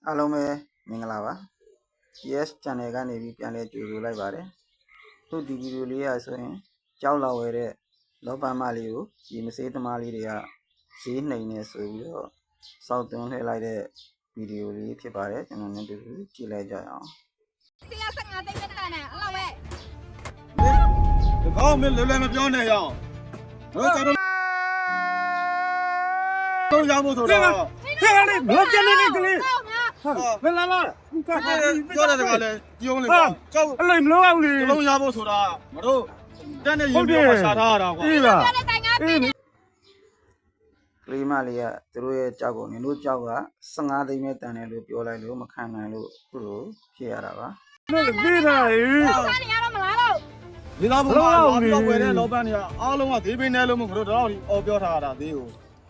အားလုံးပဲမင်္ဂလာပါ PS channel ကနေပြီးပြန်လဲကြိုဆိုလိုက်ပါတယ်ခုဒီဗီဒီယိုလေးရဆိုရင်ကြောက်လောက်ဝဲတဲ့လောပန်းမလေးကိုဒီမစေးသမားလေးတွေကဈေးနှိမ်နေဆိုပြီးတော့စောက်သွင်းလှည့်လိုက်တဲ့ဗီဒီယိုလေးဖြစ်ပါတယ်ကျွန်တော်လည်းဒီလိုကြည့်လိုက်ကြအောင်15သိန်းနဲ့တန်းနဲ့အဲ့လောက်ပဲဒီကောင်းမင်းလွယ်လွယ်မပြောနဲ့ရအောင်တို့ကျွန်တော်တို့ရဖို့ဆိုတော့ဟဲ့လေဘာကြနေနေကလေးဘယ်လာလာပြောတယ်ကလည်းပြုံးနေပါကြောက်အဲ့လိုမလုပ်အောင်လေဒီလုံးရဖို့ဆိုတာမတို့တက်နေရင်ပြောရှာထားရတာကွာအေးလားအေးကလေးမလေးကသူတို့ရဲ့ကြောက်ကိုနင်တို့ကြောက်က15သိန်းပဲတန်တယ်လို့ပြောလိုက်လို့မခံနိုင်လို့ခုလိုဖြစ်ရတာပါလို့ပြေးတာဟေးစားနေရတော့မလားလို့ဒီလားဘုရားတော့ဝယ်တဲ့လောပန်းတွေကအားလုံးကသေးပင်းနဲ့လို့မတို့တော့အော်ပြောထားတာသေးကို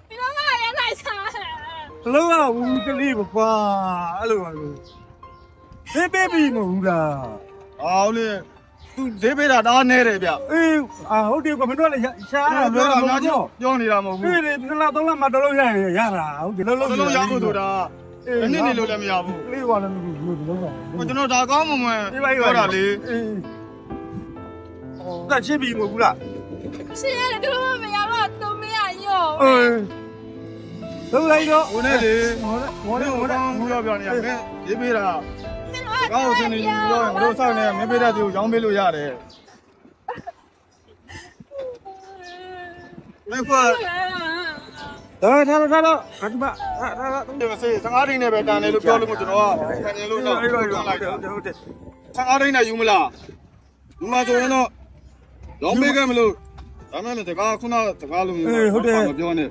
ဒီတော့ကရဲနိုင်စားလုံးဝဘူးကလေးကွာအဲ့လိုပါလို့သေးပေးပြီမဟုတ်လားအောင်လေသူသေးပေးတာဒါနဲတယ်ဗျအေးဟုတ်တယ်ကွာမတို့လည်းရှားတာပြောတာများပြောနေတာမဟုတ်ဘူးအေး2လ3လမှတော့ရရင်ရတာဟုတ်တယ်လုံးရဖို့ဆိုတာနည်းနည်းလို့လည်းမရဘူးကလေးကလည်းလုံးပါကျွန်တော်ဒါကောင်းမှမပြောတာလေကချင်းပြီမဟုတ်ဘူးလားရှင်းရတယ်တို့မရတော့တုံးမရရောအေးလုံးလိုက်တော့ဟိုနဲ့လေဟိုနဲ့ပြောနေရမင်းရေးပေးတာကောင်းစင်းနေပြောရင်တို့စောင့်နေမင်းပေးတဲ့သူကိုရောင်းပေးလို့ရတယ်မင်းကွာထားတော့ခါတူပါဒီမစေး15သိန်းနဲ့ပဲတန်တယ်လို့ပြောလို့ကျွန်တော်ကခံနေလို့တော့လိုက်တယ်ဟုတ်တယ်15သိန်းနဲ့ယူမလားယူမှာဆိုရင်တော့ရောင်းပေးခဲ့မလို့ဒါမှမဟုတ်တကားခုနတကားလုံးမပြောနဲ့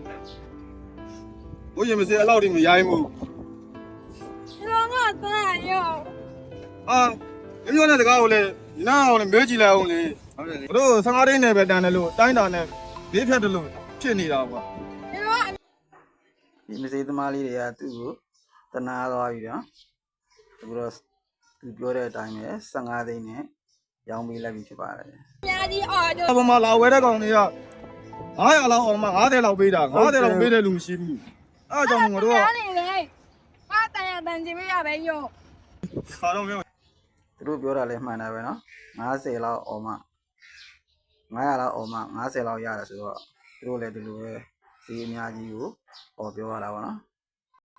ဘိုးရင်မစေးအလောက်ထိမရိုင်းဘူးရောငါသားရောမပြောနဲ့တကားကိုလေဒီနားအောင်လေမဲကြည့်လိုက်အောင်လေဟုတ်တယ်တို့15သိန်းနဲ့ပဲတန်တယ်လို့တိုင်းတာနဲ့ဘေးဖြတ်တယ်လို့ဖြစ်နေတာကွာဒီမစေးသမားလေးတွေကသူ့ကိုတနာသွားပြီနော်အခုတော့သူပြောတဲ့အတိုင်းပဲ15သိန်းနဲ့ရောင်းပေးလိုက်ပြီဖြစ်ပါတယ်အများကြီးအော်တို့ဘာမှလာဝဲတဲ့ကောင်တွေက900လောက်အောင်မှ90လောက်ပေးတာ90လောက်ပေးတဲ့လူမရှိဘူးအဲ့ကြောင့်ငါတို့ကနေလေပါတန်ရတန်ကြည့်မရပဲရောခါတော့ပြောသူတို့ပြောတာလည်းမှန်တာပဲနော်90လောက်အောင်မှ900လောက်အောင်မှ90လောက်ရတယ်ဆိုတော့သူတို့လည်းဒီလိုပဲဈေးအများကြီးကိုပြောရတာပါနော်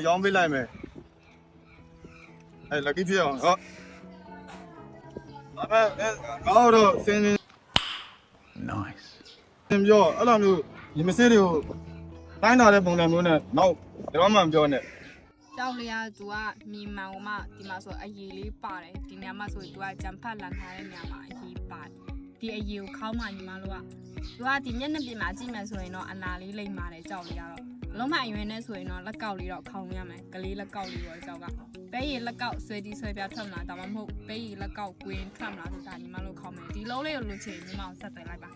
ရောင်းပေးလိုက်မယ်အဲ့lucky ဖြစ်အောင်ဟုတ်ကောင်းတော့စင်းနေ nice သင်ပြောအဲ့လိုမျိုးဒီမစေးတွေကိုတိုင်းတာတဲ့ပုံစံမျိုးနဲ့နောက်တော့မှမပြောနဲ့ကြောက်လျာသူကမြေမှန်ကမှဒီမှာဆိုအရေးလေးပါတယ်ဒီနေရာမှာဆိုသူကကြံဖတ်လန်ထားတဲ့နေရာမှာအရေးပါတယ်ဒီအရေးကိုခေါင်းမှညီမတို့ကသူကဒီမျက်နှာပြင်မှာကြည့်မယ်ဆိုရင်တော့အနာလေးလိမ့်ပါတယ်ကြောက်လျာတော့လုံးမအရွယ်နဲ့ဆိုရင်တော့လက်ကောက်လေးတော့ခေါင်းရမယ်ကလေးလက်ကောက်လေးတော့ကြောက်ကပဲရည်လက်ကောက်ဆွဲတီးဆွဲပြထွက်မလားဒါမှမဟုတ်ပဲရည်လက်ကောက်ကွင်းထွက်မလားဆိုတာညီမတို့ခေါင်းမယ်ဒီလုံးလေးကိုလူချင်ညီမအောင်ဆက်သွယ်လိုက်ပါ